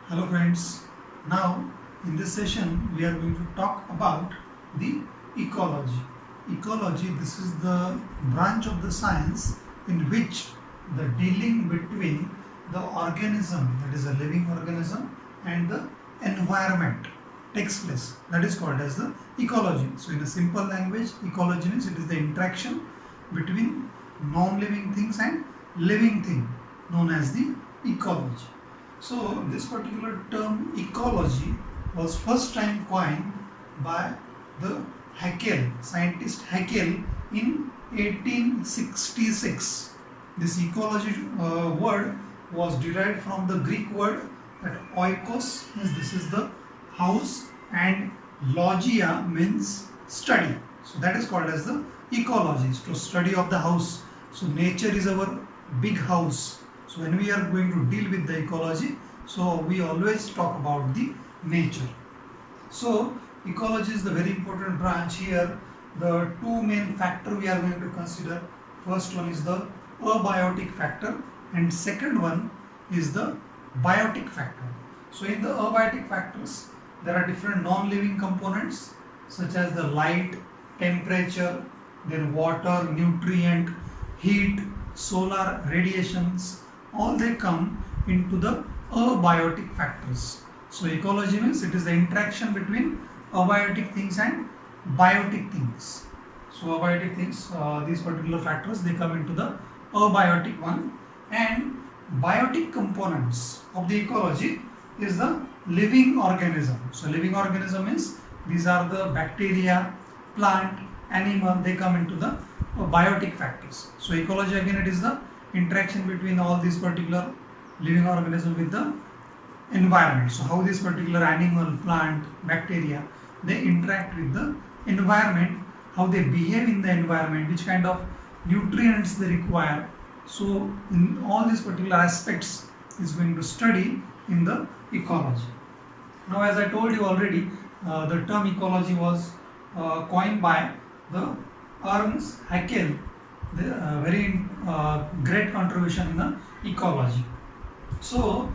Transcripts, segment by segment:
Hello friends, now in this session we are going to talk about the ecology. Ecology, this is the branch of the science in which the dealing between the organism, that is a living organism, and the environment takes place. That is called as the ecology. So in a simple language, ecology means it is the interaction between non-living things and living thing known as the ecology. So this particular term ecology was first time coined by the Haeckel, scientist Haeckel in 1866. This ecology word was derived from the Greek word that oikos means this is the house and logia means study. So that is called as the ecology, so study of the house. So nature is our big house. So when we are going to deal with the ecology, so we always talk about the nature. So ecology is the very important branch here. The two main factor we are going to consider. First one is the abiotic factor and second one is the biotic factor. So in the abiotic factors, there are different non-living components such as the light, temperature, then water, nutrient, heat, solar radiations, all they come into the abiotic factors. So ecology means it is the interaction between abiotic things and biotic things. So abiotic things, these particular factors, they come into the abiotic one, and biotic components of the ecology is the living organism. So living organism means these are the bacteria, plant, animal, they come into the biotic factors. So ecology again, it is the interaction between all these particular living organism with the environment. So how this particular animal, plant, bacteria, they interact with the environment, how they behave in the environment, which kind of nutrients they require. So in all these particular aspects is going to study in the ecology. Now as I told you already, the term ecology was coined by the Ernst Haeckel, the very great contribution in the ecology. So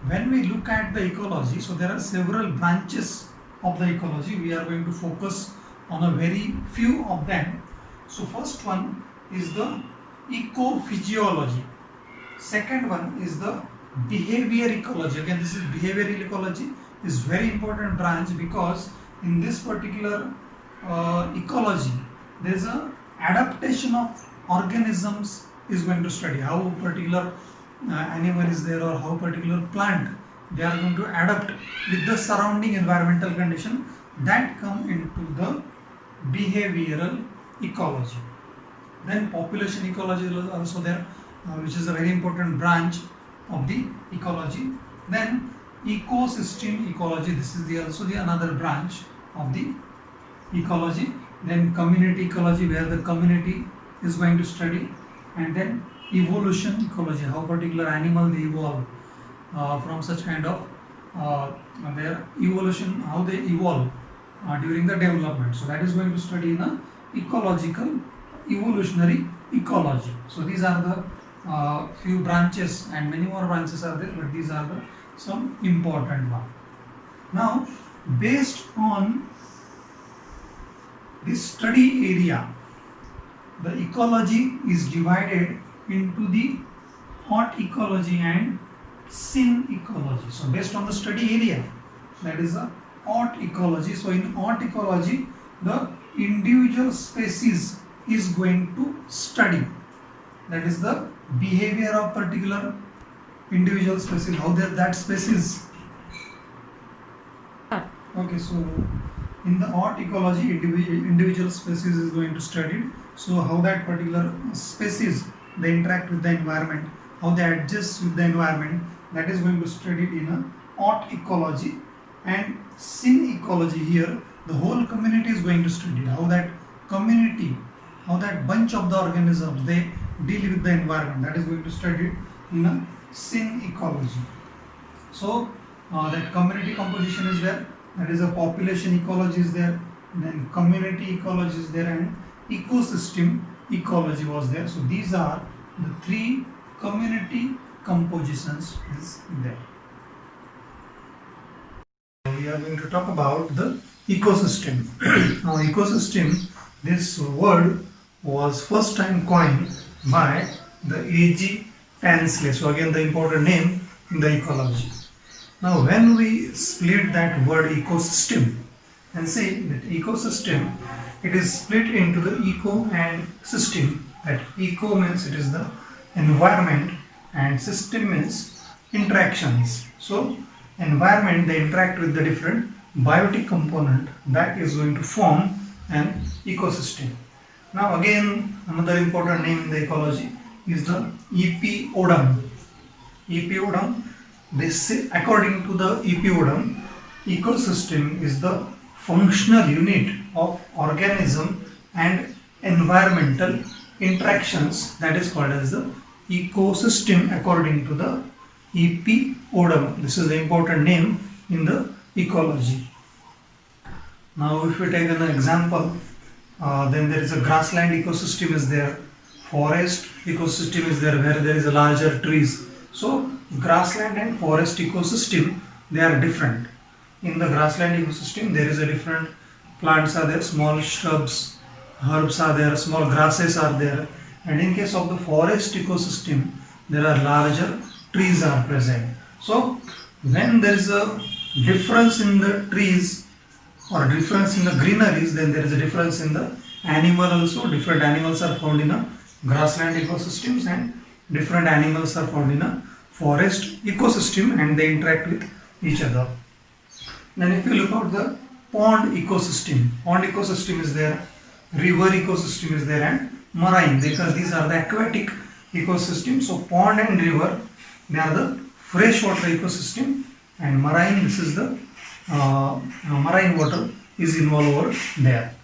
when we look at the ecology, so there are several branches of the ecology. We are going to focus on a very few of them. So first one is the ecophysiology. Second one is the behavior ecology. Again, this is behavioral ecology, is very important branch because in this particular ecology, there is a adaptation of organisms is going to study how particular animal is there or how particular plant they are going to adapt with the surrounding environmental condition that come into the behavioral ecology. Then population ecology is also there, which is a very important branch of the ecology. Then ecosystem ecology, this is also the another branch of the ecology. Then community ecology, where the community is going to study, and then evolution ecology, how particular animal they evolve from such kind of their evolution, how they evolve during the development. So that is going to study in a ecological evolutionary ecology. So these are the few branches, and many more branches are there, but these are the some important one. Now based on this study area, the ecology is divided into the hot ecology and syn ecology. So based on the study area, that is the hot ecology. So in hot ecology, the individual species is going to study, that is the behavior of particular individual species, how that species. Okay, so in the hot ecology, individual species is going to study. So how that particular species they interact with the environment, how they adjust with the environment, that is going to study in a hot ecology. And syn ecology, here the whole community is going to study how that community, how that bunch of the organisms they deal with the environment, that is going to study in a syn ecology. So that community composition is there, that is a population ecology is there, then community ecology is there, and ecosystem ecology was there. So these are the three community compositions is there. we are going to talk about the ecosystem. Now ecosystem, this word was first time coined by the A.G. Tansley. So again the important name in the ecology. Now when we split that word ecosystem and say that ecosystem, it is split into the eco and system. That eco means it is the environment and system means interactions. So environment, they interact with the different biotic component that is going to form an ecosystem. Now again another important name in the ecology is the Epidodon. Epidodon, they say, according to the Epidodon, ecosystem is the functional unit of organism and environmental interactions, that is called as the ecosystem according to the Epidodon. This is the important name in the ecology. Now if we take an example, then there is a grassland ecosystem is there, forest ecosystem is there where there is a larger trees. So grassland and forest ecosystem, they are different. In the grassland ecosystem there is a different plants are there, small shrubs, herbs are there, small grasses are there, and in case of the forest ecosystem there are larger trees are present. So when there is a difference in the trees or difference in the greeneries, then there is a difference in the animal also. Different animals are found in a grassland ecosystems and different animals are found in a forest ecosystem and they interact with each other. Then if you look at the pond ecosystem is there, river ecosystem is there, and marine, because these are the aquatic ecosystems. So pond and river, they are the freshwater ecosystem, and marine, this is the marine water is involved over there.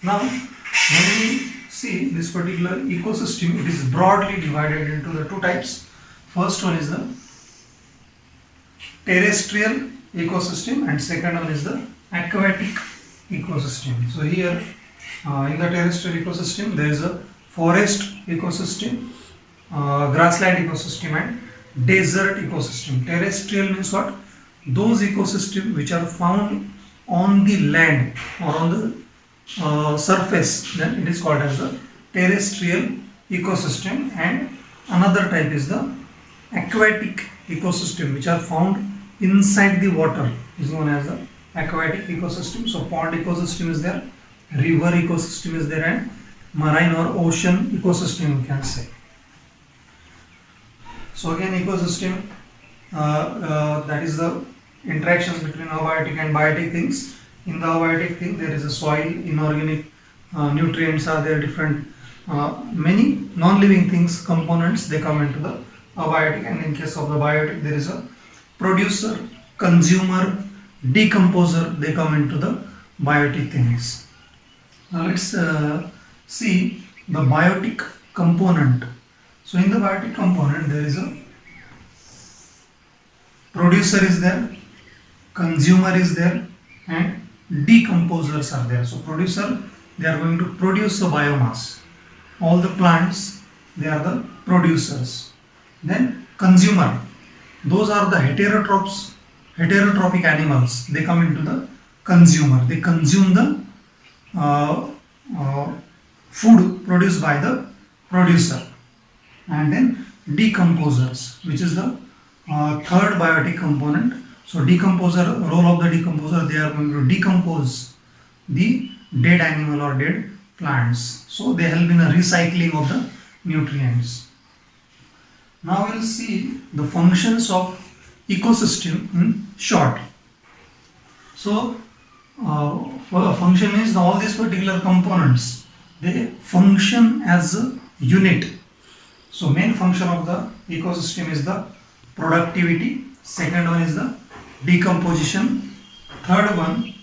Now when we see this particular ecosystem, it is broadly divided into the two types. First one is the terrestrial ecosystem and second one is the aquatic ecosystem. So here in the terrestrial ecosystem there is a forest ecosystem, grassland ecosystem and desert ecosystem. Terrestrial means what? Those ecosystems which are found on the land or on the surface, then it is called as the terrestrial ecosystem. And another type is the aquatic ecosystem, which are found inside the water, is known as the aquatic ecosystem. So pond ecosystem is there, river ecosystem is there, and marine or ocean ecosystem you can say. So again ecosystem, that is the interactions between abiotic and biotic things. In the abiotic thing there is a soil, inorganic nutrients are there, different many non-living things, components, they come into the abiotic. And in case of the biotic there is a producer, consumer, decomposer, they come into the biotic things. Now let's see the biotic component. So in the biotic component there is a producer is there, consumer is there, and decomposers are there. So producer, they are going to produce the biomass. All the plants, they are the producers. Then consumer, those are the heterotrophic animals, they come into the consumer. They consume the food produced by the producer. And then decomposers, which is the third biotic component. So decomposer, role of the decomposer, they are going to decompose the dead animal or dead plants. So they help in a recycling of the nutrients. Now we'll see the functions of ecosystem in short. So function is all these particular components, they function as a unit. So main function of the ecosystem is the productivity, second one is the decomposition, third one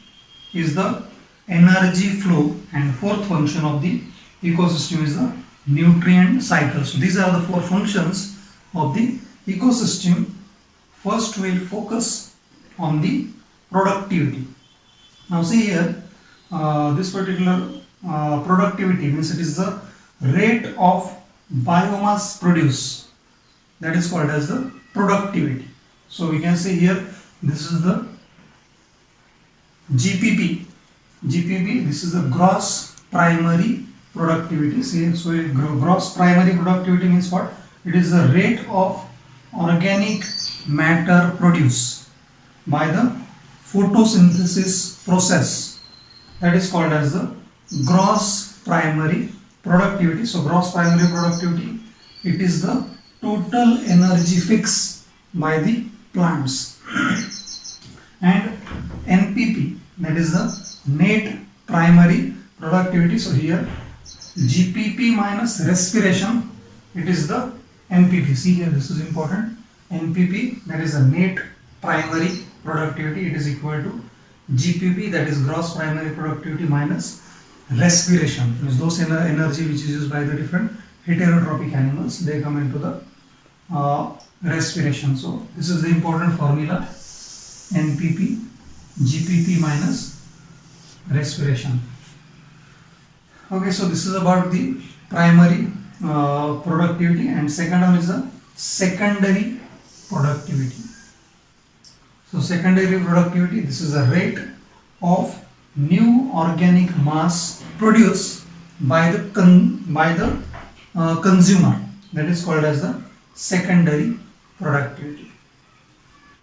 is the energy flow, and fourth function of the ecosystem is the nutrient cycle. So these are the four functions of the ecosystem. First we will focus on the productivity. Now see here, this particular productivity means it is the rate of biomass produced, that is called as the productivity. So we can say here this is the GPP. GPP, this is the gross primary productivity. See, so gross primary productivity means what? It is the rate of organic matter produced by the photosynthesis process. That is called as the gross primary productivity. So gross primary productivity, it is the total energy fixed by the plants. And NPP, that is the net primary productivity. So here GPP minus respiration, it is the NPP. See here, this is important. NPP, that is the net primary productivity, it is equal to GPP, that is gross primary productivity minus respiration. Means those energy which is used by the different heterotrophic animals, they come into the respiration. So this is the important formula, NPP, GPP minus respiration. Okay, so this is about the primary productivity, and second one is the secondary productivity. So secondary productivity, this is the rate of new organic mass produced by the consumer. That is called as the secondary productivity.